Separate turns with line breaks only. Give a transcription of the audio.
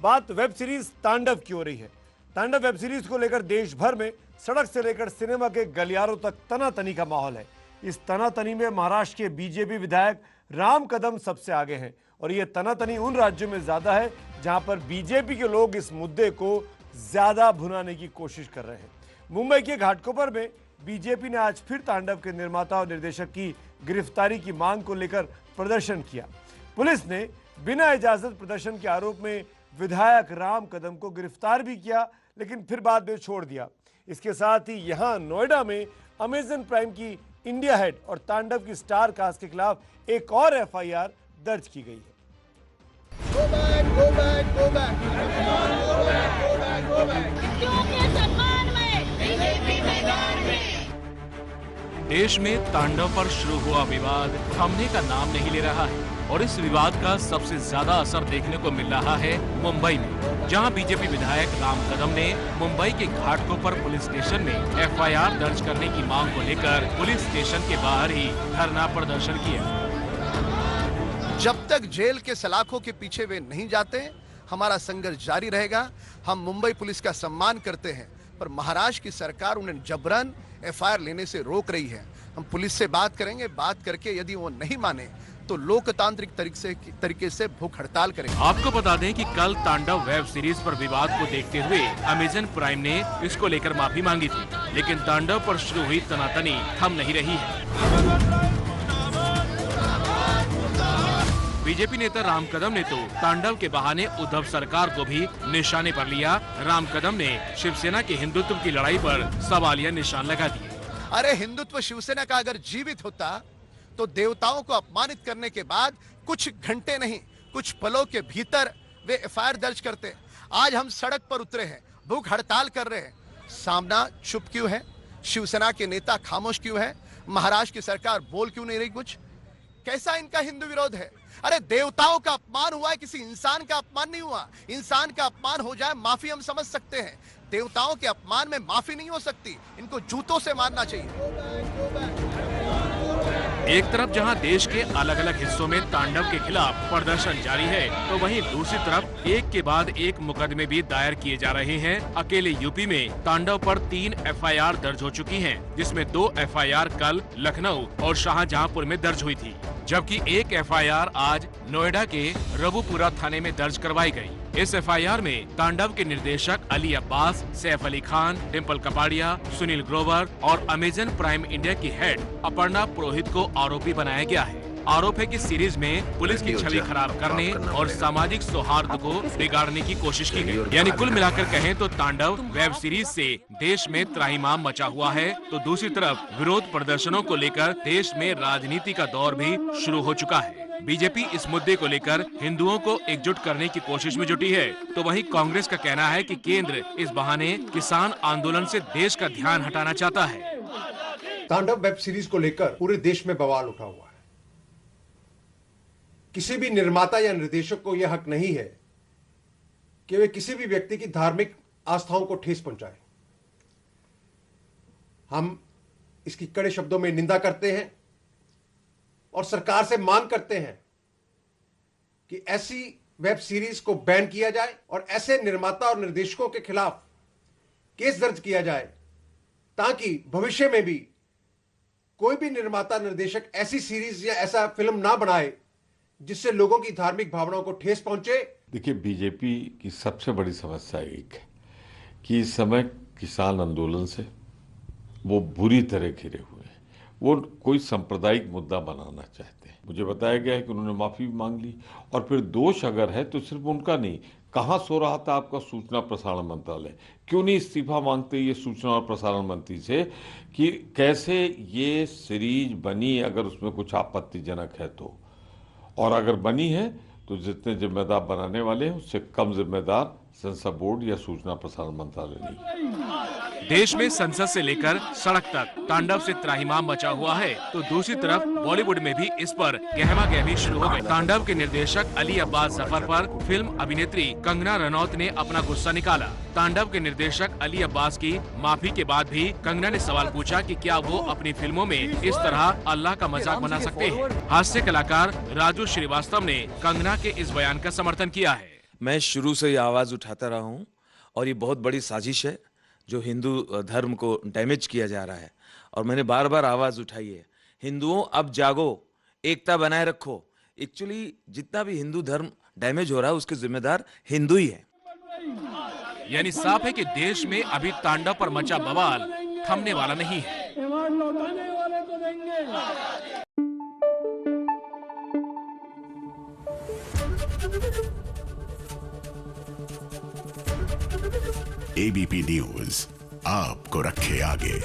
बात web series तांडव की हो रही है। तांडव वेब सीरीज को लेकर देश भर में सड़क से लेकर सिनेमा के गलियारों तक तनातनी का माहौल है। इस तनातनी में महाराष्ट्र के बीजेपी विधायक राम कदम सबसे आगे हैं और ये तनातनी उन राज्यों में ज्यादा है जहां पर बीजेपी के लोग इस मुद्दे को ज्यादा भुनाने की कोशिश कर रहे हैं। मुंबई के घाटकोपर में बीजेपी ने आज फिर तांडव के निर्माता और निर्देशक की गिरफ्तारी की मांग को लेकर प्रदर्शन किया। पुलिस ने बिना इजाजत प्रदर्शन के आरोप में विधायक राम कदम को गिरफ्तार भी किया, लेकिन फिर बाद में छोड़ दिया। इसके साथ ही यहां नोएडा में अमेजन प्राइम की इंडिया हेड और तांडव की स्टार कास्ट के खिलाफ एक और एफआईआर दर्ज की गई है।
देश में तांडव पर शुरू हुआ विवाद थमने का नाम नहीं ले रहा है और इस विवाद का सबसे ज्यादा असर देखने को मिल रहा है मुंबई में, जहां बीजेपी विधायक राम कदम ने मुंबई के घाटकोपर पुलिस स्टेशन में एफआईआर दर्ज करने की मांग को लेकर पुलिस स्टेशन के बाहर ही धरना प्रदर्शन किया।
जब तक जेल के सलाखों के पीछे वे नहीं जाते, हमारा संघर्ष जारी रहेगा। हम मुंबई पुलिस का सम्मान करते हैं, पर महाराष्ट्र की सरकार उन्हें जबरन एफआईआर लेने से रोक रही है। हम पुलिस से बात करेंगे, बात करके यदि वो नहीं माने तो लोकतांत्रिक तरीके से भूख हड़ताल करेंगे।
आपको बता दें कि कल तांडव वेब सीरीज पर विवाद को देखते हुए अमेजन प्राइम ने इसको लेकर माफी मांगी थी, लेकिन तांडव पर शुरू हुई तनातनी थम नहीं रही है। बीजेपी नेता राम कदम ने तो तांडव के बहाने उद्धव सरकार को भी निशाने पर लिया। राम कदम ने शिवसेना के हिंदुत्व की लड़ाई पर सवालिया निशान लगा दिए।
अरे हिंदुत्व शिवसेना का अगर जीवित होता तो देवताओं को अपमानित करने के बाद कुछ घंटे नहीं, कुछ पलों के भीतर वे एफआईआर दर्ज करते। आज हम सड़क पर उतरे हैं, भूख हड़ताल कर रहे हैं। सामना चुप क्यों है? शिवसेना के नेता खामोश क्यों है? महाराष्ट्र की सरकार बोल क्यों नहीं रही कुछ? कैसा इनका हिंदू विरोध है? अरे देवताओं का अपमान हुआ है, किसी इंसान का अपमान नहीं हुआ। इंसान का अपमान हो जाए माफी हम समझ सकते हैं, देवताओं के अपमान में माफी नहीं हो सकती। इनको जूतों से मारना चाहिए।
एक तरफ जहां देश के अलग अलग हिस्सों में तांडव के खिलाफ प्रदर्शन जारी है, तो वहीं दूसरी तरफ एक के बाद एक मुकदमे भी दायर किए जा रहे हैं। अकेले यूपी में तांडव पर 3 एफआईआर दर्ज हो चुकी हैं, जिसमें 2 एफआईआर कल लखनऊ और शाहजहांपुर में दर्ज हुई थी, जबकि एक एफआईआर आज नोएडा के रबुपुरा थाने में दर्ज करवाई गई। इस एफआईआर में तांडव के निर्देशक अली अब्बास, सैफ अली खान, डिम्पल कपाड़िया, सुनील ग्रोवर और अमेजन प्राइम इंडिया की हेड अपर्णा पुरोहित को आरोपी बनाया गया है। आरोप है कि सीरीज में पुलिस की छवि खराब करने और सामाजिक सौहार्द को बिगाड़ने की कोशिश की गई। यानी कुल मिलाकर कहें तो तांडव वेब सीरीज से देश में त्राहिमाम मचा हुआ है, तो दूसरी तरफ विरोध प्रदर्शनों को लेकर देश में राजनीति का दौर भी शुरू हो चुका है। बीजेपी इस मुद्दे को लेकर हिंदुओं को एकजुट करने की कोशिश में जुटी है, तो वहीं कांग्रेस का कहना है कि केंद्र इस बहाने किसान आंदोलन से देश का ध्यान हटाना चाहता है।
तांडव वेब सीरीज को लेकर पूरे देश में बवाल उठा हुआ है। किसी भी निर्माता या निर्देशक को यह हक नहीं है कि वे किसी भी व्यक्ति की धार्मिक आस्थाओं को ठेस पहुंचाएं। हम इसकी कड़े शब्दों में निंदा करते हैं और सरकार से मांग करते हैं कि ऐसी वेब सीरीज को बैन किया जाए और ऐसे निर्माता और निर्देशकों के खिलाफ केस दर्ज किया जाए, ताकि भविष्य में भी कोई भी निर्माता निर्देशक ऐसी सीरीज या ऐसा फिल्म ना बनाए जिससे लोगों की धार्मिक भावनाओं को ठेस पहुंचे।
देखिए, बीजेपी की सबसे बड़ी समस्या एक है कि इस समय किसान आंदोलन से वो बुरी तरह घिरे हुए हैं। वो कोई सांप्रदायिक मुद्दा बनाना चाहते हैं। मुझे बताया गया है कि उन्होंने माफी मांग ली, और फिर दोष अगर है तो सिर्फ उनका नहीं। कहाँ सो रहा था आपका सूचना प्रसारण मंत्रालय? क्यों नहीं इस्तीफा मांगते ये सूचना और प्रसारण मंत्री से कि कैसे ये सीरीज बनी, अगर उसमें कुछ आपत्तिजनक है तो, और अगर बनी है तो जितने जिम्मेदार बनाने वाले हैं उससे कम जिम्मेदार सेंसर बोर्ड या सूचना प्रसारण मंत्रालय नहीं।
देश में संसद से लेकर सड़क तक तांडव से त्राहिमाम मचा हुआ है, तो दूसरी तरफ बॉलीवुड में भी इस पर गहमा गहमी शुरू हो गई। तांडव के निर्देशक अली अब्बास जफर पर फिल्म अभिनेत्री कंगना रनौत ने अपना गुस्सा निकाला। तांडव के निर्देशक अली अब्बास की माफी के बाद भी कंगना ने सवाल पूछा कि क्या वो अपनी फिल्मों में इस तरह अल्लाह का मजाक बना सकते हैं। हास्य कलाकार राजू श्रीवास्तव ने कंगना के इस बयान का समर्थन किया है।
मैं शुरू से ही आवाज़ उठाता रहा हूँ और ये बहुत बड़ी साजिश है जो हिंदू धर्म को डैमेज किया जा रहा है। और मैंने बार बार आवाज़ उठाई है, हिंदुओं अब जागो, एकता बनाए रखो। एक्चुअली जितना भी हिंदू धर्म डैमेज हो रहा है उसके जिम्मेदार हिंदू ही है।
यानी साफ है कि देश में अभी तांडव पर मचा बवाल थमने वाला नहीं है।
एबीपी न्यूज आपको रखे आगे।